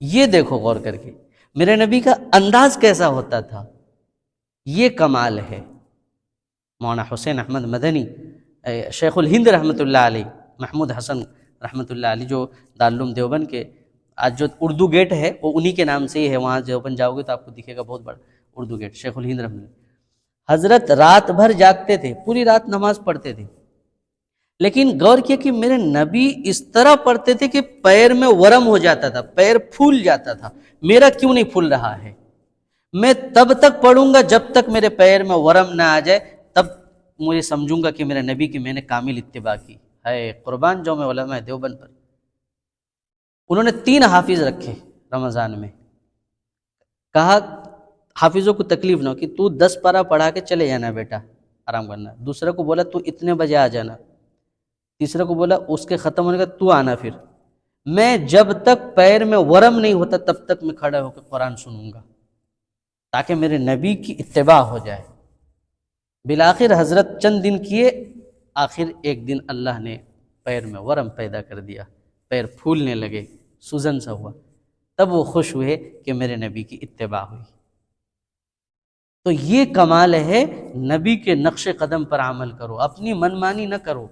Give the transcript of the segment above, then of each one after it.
یہ دیکھو غور کر کے میرے نبی کا انداز کیسا ہوتا تھا، یہ کمال ہے۔ مولانا حسین احمد مدنی شیخ الہند رحمۃ اللہ علیہ، محمود حسن رحمۃ اللہ علیہ جو دارالعلوم دیوبند کے آج جو اردو گیٹ ہے وہ انہی کے نام سے ہی ہے، وہاں دیوبند جاؤ گے تو آپ کو دکھے گا بہت بڑا اردو گیٹ، شیخ الہند رحمۃ اللہ۔ حضرت رات بھر جاگتے تھے، پوری رات نماز پڑھتے تھے، لیکن غور کیا کہ میرے نبی اس طرح پڑھتے تھے کہ پیر میں ورم ہو جاتا تھا، پیر پھول جاتا تھا۔ میرا کیوں نہیں پھول رہا ہے؟ میں تب تک پڑھوں گا جب تک میرے پیر میں ورم نہ آ جائے، تب مجھے سمجھوں گا کہ میرے نبی کی میں نے کامل اتباع کی ہے۔ قربان جو میں علماء دیوبند پر، انہوں نے 3 حافظ رکھے رمضان میں، کہا حافظوں کو تکلیف نہ ہو کہ تو 10 پارہ پڑھا کے چلے جانا بیٹا، آرام کرنا۔ دوسرے کو بولا تو اتنے بجے آ جانا، تیسرے کو بولا اس کے ختم ہونے کا تو آنا۔ پھر میں جب تک پیر میں ورم نہیں ہوتا تب تک میں کھڑا ہو کے قرآن سنوں گا تاکہ میرے نبی کی اتباع ہو جائے۔ بالآخر حضرت چند دن کیے، آخر ایک دن اللہ نے پیر میں ورم پیدا کر دیا، پیر پھولنے لگے، سوزن سا ہوا، تب وہ خوش ہوئے کہ میرے نبی کی اتباع ہوئی۔ تو یہ کمال ہے، نبی کے نقش قدم پر عمل کرو، اپنی منمانی نہ کرو۔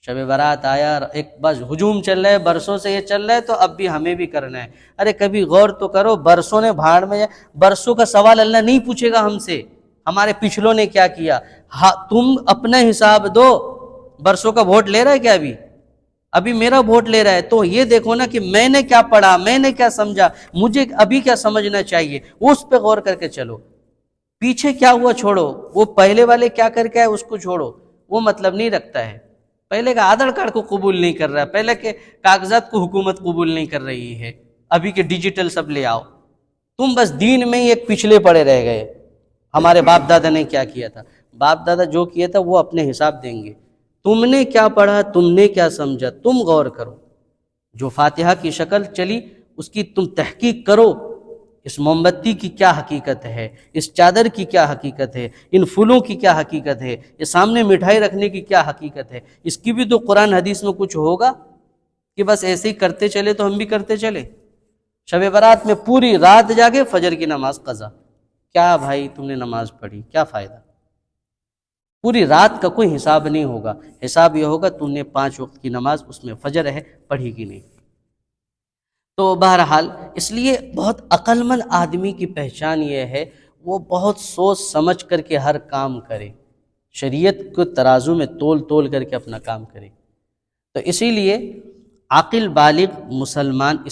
شب برات آیا، ایک بس ہجوم چل رہا ہے، برسوں سے یہ چل رہا ہے تو اب بھی ہمیں بھی کرنا ہے۔ ارے کبھی غور تو کرو، برسوں نے بھاڑ میں، برسوں کا سوال اللہ نہیں پوچھے گا ہم سے ہمارے پچھلوں نے کیا کیا۔ تم اپنا حساب دو، برسوں کا ووٹ لے رہا ہے کیا؟ ابھی میرا ووٹ لے رہا ہے، تو یہ دیکھو نا کہ میں نے کیا پڑھا، میں نے کیا سمجھا، مجھے ابھی کیا سمجھنا چاہیے، اس پہ غور کر کے چلو۔ پیچھے کیا ہوا چھوڑو، وہ پہلے والے کیا کر کے آئے اس کو چھوڑو، وہ مطلب نہیں رکھتا ہے۔ پہلے کا آدھار کارڈ کو قبول نہیں کر رہا ہے، پہلے کے کاغذات کو حکومت قبول نہیں کر رہی ہے، ابھی کے ڈیجیٹل سب لے آؤ۔ تم بس دین میں ہی ایک پچھلے پڑے رہ گئے۔ ہمارے باپ دادا نے کیا کیا تھا، باپ دادا جو کیا تھا وہ اپنے حساب دیں گے، تم نے کیا پڑھا، تم نے کیا سمجھا، تم غور کرو۔ جو فاتحہ کی شکل چلی اس کی تم تحقیق کرو، اس موم بتی کی کیا حقیقت ہے، اس چادر کی کیا حقیقت ہے، ان پھولوں کی کیا حقیقت ہے، یہ سامنے مٹھائی رکھنے کی کیا حقیقت ہے، اس کی بھی تو قرآن حدیث میں کچھ ہوگا کہ بس ایسے ہی کرتے چلے تو ہم بھی کرتے چلے۔ شب برات میں پوری رات جاگے، فجر کی نماز قضا، کیا بھائی تم نے نماز پڑھی، کیا فائدہ؟ پوری رات کا کوئی حساب نہیں ہوگا، حساب یہ ہوگا تم نے 5 وقت کی نماز اس میں فجر ہے پڑھی کی نہیں۔ تو بہرحال اس لیے بہت عقل مند آدمی کی پہچان یہ ہے، وہ بہت سوچ سمجھ کر کے ہر کام کرے، شریعت کو ترازو میں تول کر کے اپنا کام کرے۔ تو اسی لیے عاقل بالغ مسلمان اسی